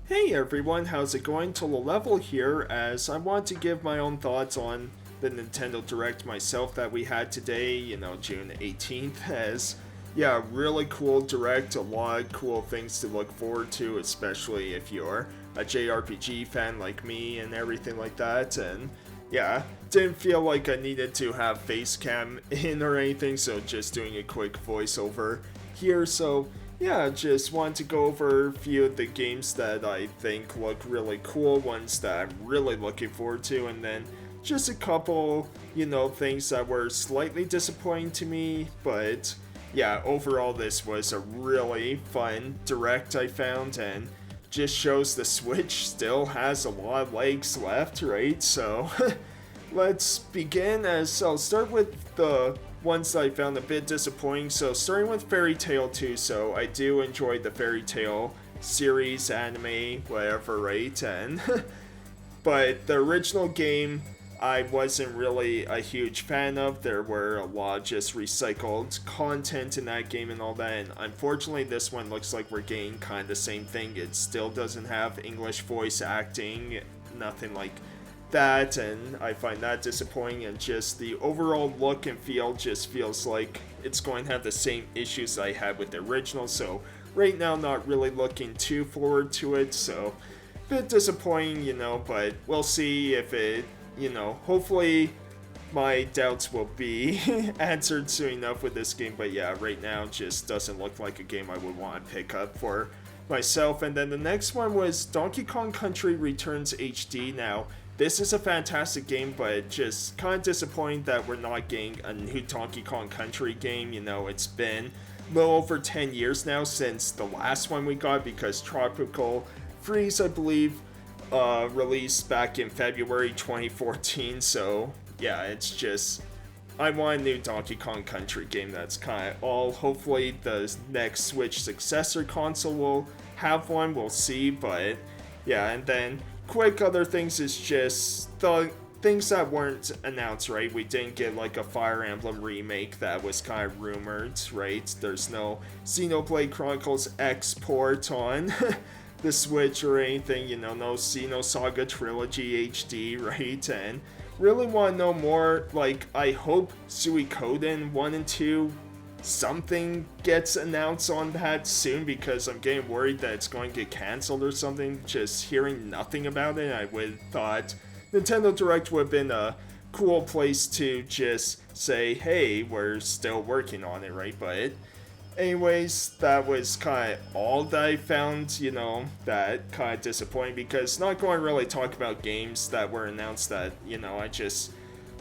Hey everyone, how's it going? Total Level here, as I want to give my own thoughts on the Nintendo Direct myself that we had today, June 18th, as, yeah, really cool Direct, a lot of cool things to look forward to, especially if you're a JRPG fan like me and everything like that, and, yeah, didn't feel like I needed to have face cam in or anything, so just doing a quick voiceover here, so yeah, just want to go over a few of the games that I think look really cool, ones that I'm really looking forward to, and then just a couple, things that were slightly disappointing to me, but yeah, overall this was a really fun Direct I found, and just shows the Switch still has a lot of legs left, right? So let's begin, as I'll start with the ones I found a bit disappointing. So starting with Fairy Tail 2, so I do enjoy the Fairy Tail series, anime, whatever, right? And but the original game I wasn't really a huge fan of. There were a lot of just recycled content in that game and all that, and unfortunately this one looks like we're getting kind of the same thing. It still doesn't have English voice acting, nothing like that, and I find that disappointing, and just the overall look and feel just feels like it's going to have the same issues I had with the original, so right now not really looking too forward to it, so bit disappointing, but we'll see if it, hopefully my doubts will be answered soon enough with this game, but yeah, right now just doesn't look like a game I would want to pick up for myself. And then the next one was Donkey Kong Country Returns HD. Now, this is a fantastic game, but just kind of disappointing that we're not getting a new Donkey Kong Country game. It's been a little over 10 years now since the last one we got, because Tropical Freeze, I believe, released back in February 2014. So yeah, it's just, I want a new Donkey Kong Country game. That's kind of all. Hopefully the next Switch successor console will have one, we'll see, but yeah. And then quick other things is just the things that weren't announced, right? We didn't get like a Fire Emblem remake that was kind of rumored, right? There's no Xenoblade Chronicles X port on the Switch or anything, no Xenosaga Trilogy HD, right? And really want to know more. Like, I hope Suikoden 1 and 2, something gets announced on that soon, because I'm getting worried that it's going to get cancelled or something. Just hearing nothing about it, I would thought Nintendo Direct would have been a cool place to just say, hey, we're still working on it, right? But anyways, that was kind of all that I found, that kind of disappointing, because not going to really talk about games that were announced that, I just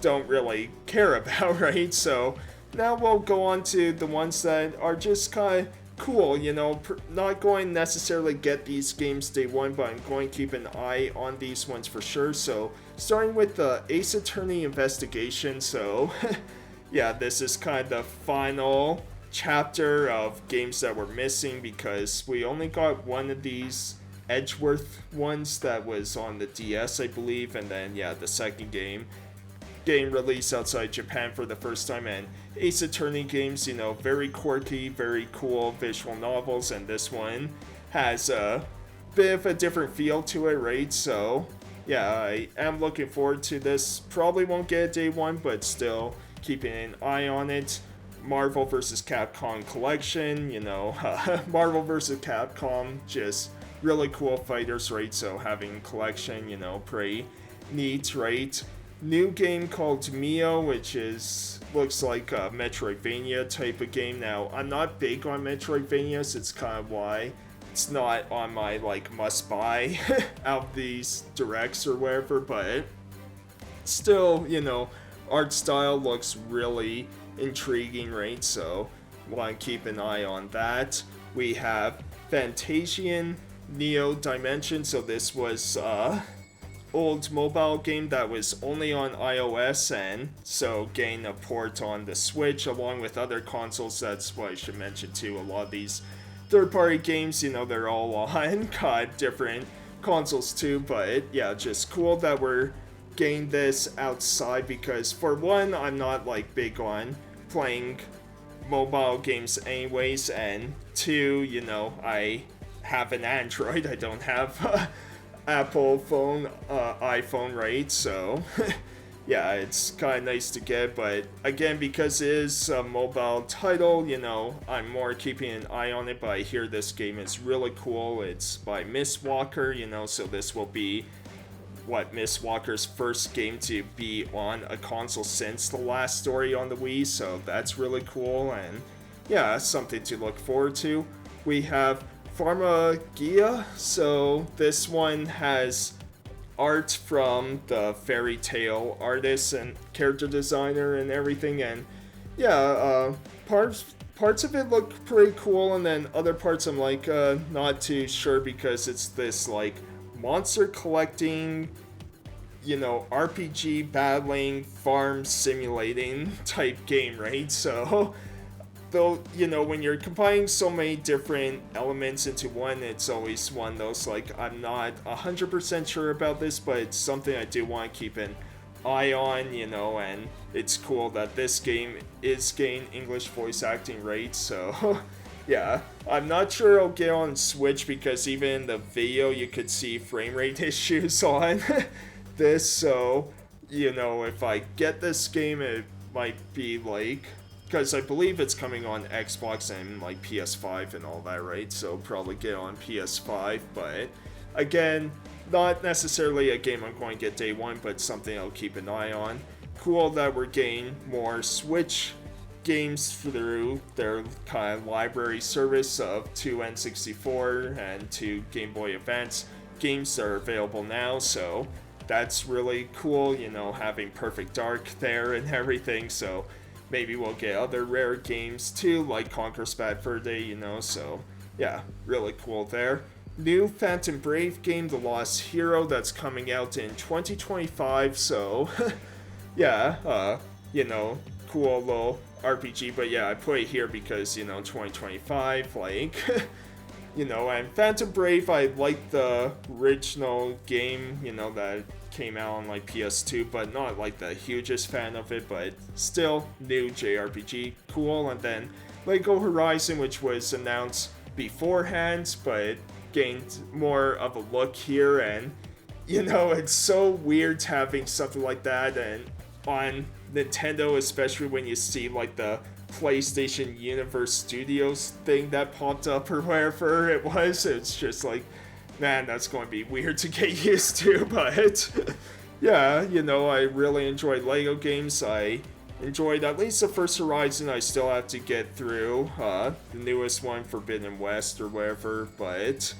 don't really care about, right? So now we'll go on to the ones that are just kind of cool, not going to necessarily get these games day one, but I'm going to keep an eye on these ones for sure. So starting with the Ace Attorney Investigation, so yeah, this is kind of the final chapter of games that were missing, because we only got one of these Edgeworth ones that was on the DS, I believe, and then yeah, the second game getting released outside Japan for the first time. And Ace Attorney games, very quirky, very cool visual novels, and this one has a bit of a different feel to it, right? So yeah, I am looking forward to this. Probably won't get it day one, but still keeping an eye on it. Marvel vs. Capcom Collection, Marvel vs. Capcom, just really cool fighters, right? So having a collection, pretty neat, right? New game called Mio, which looks like a Metroidvania type of game. Now, I'm not big on Metroidvanias, it's kind of why it's not on my must buy out of these directs or whatever, but still, art style looks really intriguing, right? So want to keep an eye on that. We have Fantasian Neo Dimension. So this was old mobile game that was only on iOS, and so getting a port on the Switch along with other consoles. That's what I should mention too. A lot of these third-party games, they're all on different consoles too, but yeah, just cool that we're getting this outside, because for one, I'm not big on playing mobile games anyways, and two, I have an Android. I don't have Apple phone, iPhone, right? So yeah, it's kind of nice to get, but again, because it is a mobile title, I'm more keeping an eye on it, but I hear this game is really cool. It's by Miss Walker, so this will be Miss Walker's first game to be on a console since the last story on the Wii, so that's really cool, and yeah, something to look forward to. We have Pharmagia, so this one has art from the Fairy Tale artist and character designer and everything, and yeah, parts of it look pretty cool, and then other parts I'm like not too sure, because it's this like monster collecting, RPG battling farm simulating type game, right? So though, when you're combining so many different elements into one, it's always one of those, like, I'm not 100% sure about this, but it's something I do want to keep an eye on, and it's cool that this game is getting English voice acting, right? So yeah, I'm not sure I'll get on Switch, because even in the video you could see frame rate issues on this, so, if I get this game, it might be like, because I believe it's coming on Xbox and like PS5 and all that, right? So probably get on PS5, but again, not necessarily a game I'm going to get day one, but something I'll keep an eye on. Cool that we're getting more Switch games through their kind of library service of 2 N64 and 2 Game Boy Advance games that are available now, so that's really cool, having Perfect Dark there and everything, so maybe we'll get other rare games too, like Conquer's Bad Fur Day, so yeah, really cool there. New Phantom Brave game, The Lost Hero, that's coming out in 2025, so yeah, cool little RPG, but yeah, I put it here because, 2025, like, and Phantom Brave, I like the original game, that came out on like PS2, but not like the hugest fan of it, but still new JRPG, cool. And then Lego Horizon, which was announced beforehand, but gained more of a look here, and it's so weird having something like that and on Nintendo, especially when you see like the PlayStation Universe Studios thing that popped up or wherever it was. It's just like, man, that's going to be weird to get used to, but yeah, I really enjoyed Lego games. I enjoyed at least the first Horizon. I still have to get through the newest one, Forbidden West or whatever, but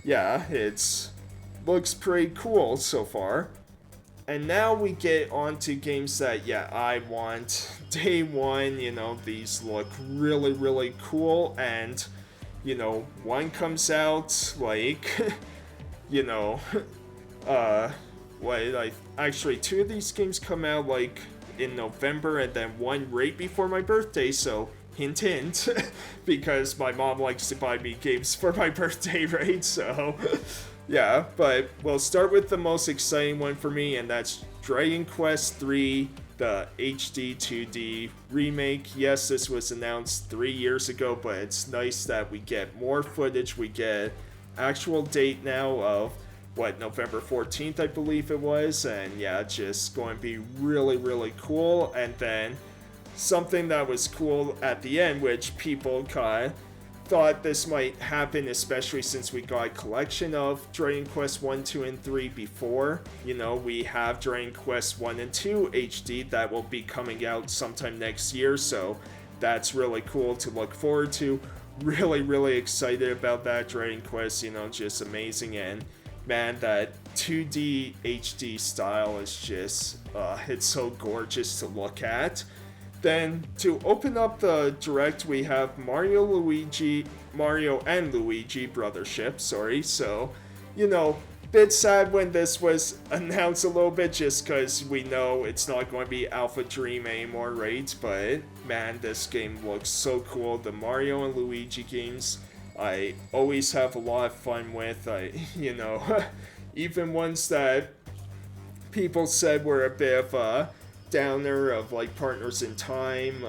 yeah, it's looks pretty cool so far. And now we get on to games that, yeah, I want day one. These look really, really cool, and one comes out like, actually 2 of these games come out like in November, and then one right before my birthday, so hint hint, because my mom likes to buy me games for my birthday, right? So yeah, but we'll start with the most exciting one for me, and that's Dragon Quest III, the HD 2D remake. Yes, this was announced 3 years ago, but it's nice that we get more footage. We get actual date now of, November 14th, I believe it was, and yeah, just going to be really, really cool. And then something that was cool at the end, which people kind of thought this might happen, especially since we got a collection of Dragon Quest 1, 2, and 3 before. We have Dragon Quest 1 and 2 HD that will be coming out sometime next year, so that's really cool to look forward to. Really, really excited about that. Dragon Quest, just amazing, and man, that 2D HD style is just, it's so gorgeous to look at. Then, to open up the Direct, we have Mario and Luigi Brothership, so, bit sad when this was announced a little bit, just because we know it's not going to be Alpha Dream anymore, right? But, man, this game looks so cool. The Mario and Luigi games, I always have a lot of fun with. Even ones that people said were a bit of a downer, of like Partners in Time.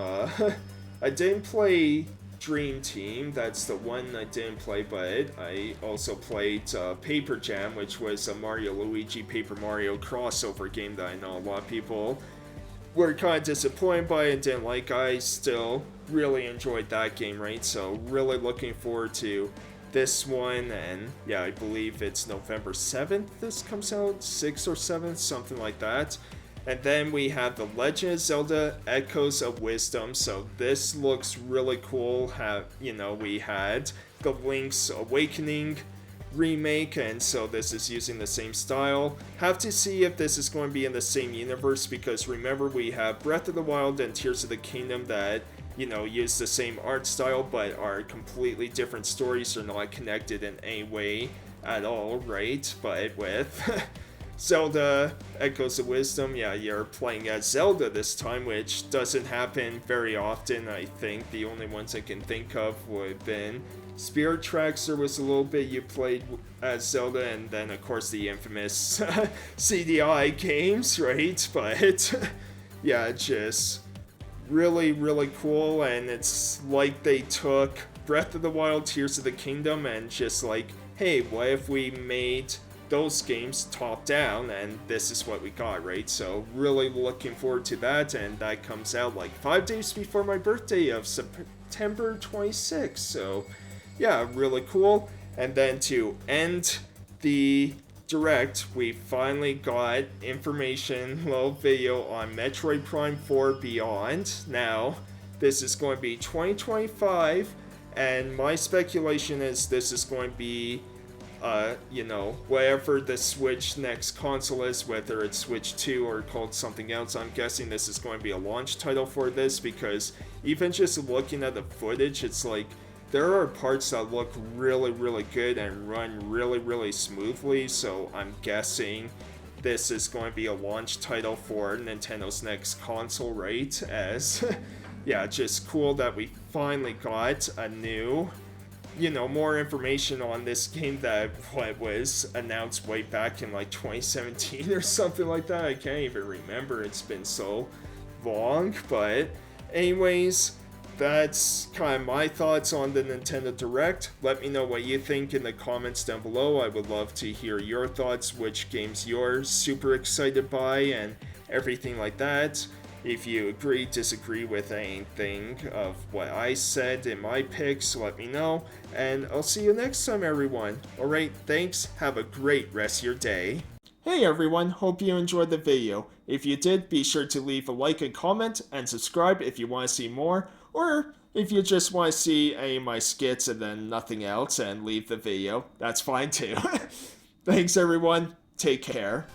I didn't play Dream Team. That's the one I didn't play, but I also played Paper Jam, which was a Mario Luigi Paper Mario crossover game that I know a lot of people were kind of disappointed by and didn't like. I still really enjoyed that game, right? So really looking forward to this one, and yeah, I believe it's November 7th this comes out, 6th or 7th, something like that. And then we have The Legend of Zelda Echoes of Wisdom. So this looks really cool. We had the Link's Awakening remake, and so this is using the same style. Have to see if this is going to be in the same universe, because remember, we have Breath of the Wild and Tears of the Kingdom that, use the same art style but are completely different stories. They're not connected in any way at all, right? But with Zelda Echoes of Wisdom, yeah, you're playing as Zelda this time, which doesn't happen very often. I think the only ones I can think of would have been Spirit Tracks. There was a little bit you played as Zelda, and then of course the infamous CDI games, right? But yeah, just really, really cool. And it's like they took Breath of the Wild, Tears of the Kingdom, and just like, hey, what if we made those games top down, and this is what we got, right? So really looking forward to that, and that comes out like 5 days before my birthday of September 26th. So yeah, really cool. And then to end the direct, we finally got information, little video on Metroid Prime 4 Beyond. Now, this is going to be 2025, and my speculation is this is going to be whatever the Switch next console is, whether it's Switch 2 or called something else. I'm guessing this is going to be a launch title for this, because even just looking at the footage, it's like there are parts that look really, really good and run really, really smoothly. So I'm guessing this is going to be a launch title for Nintendo's next console, right? As yeah, just cool that we finally got a new, more information on this game that was announced way back in like 2017 or something like that. I can't even remember, it's been so long. But anyways, that's kind of my thoughts on the Nintendo Direct. Let me know what you think in the comments down below. I would love to hear your thoughts, which games you're super excited by, and everything like that. If you agree, disagree with anything of what I said in my picks, let me know. And I'll see you next time, everyone. Alright, thanks. Have a great rest of your day. Hey everyone, hope you enjoyed the video. If you did, be sure to leave a like and comment, and subscribe if you want to see more. Or if you just want to see any of my skits and then nothing else and leave the video, that's fine too. Thanks everyone. Take care.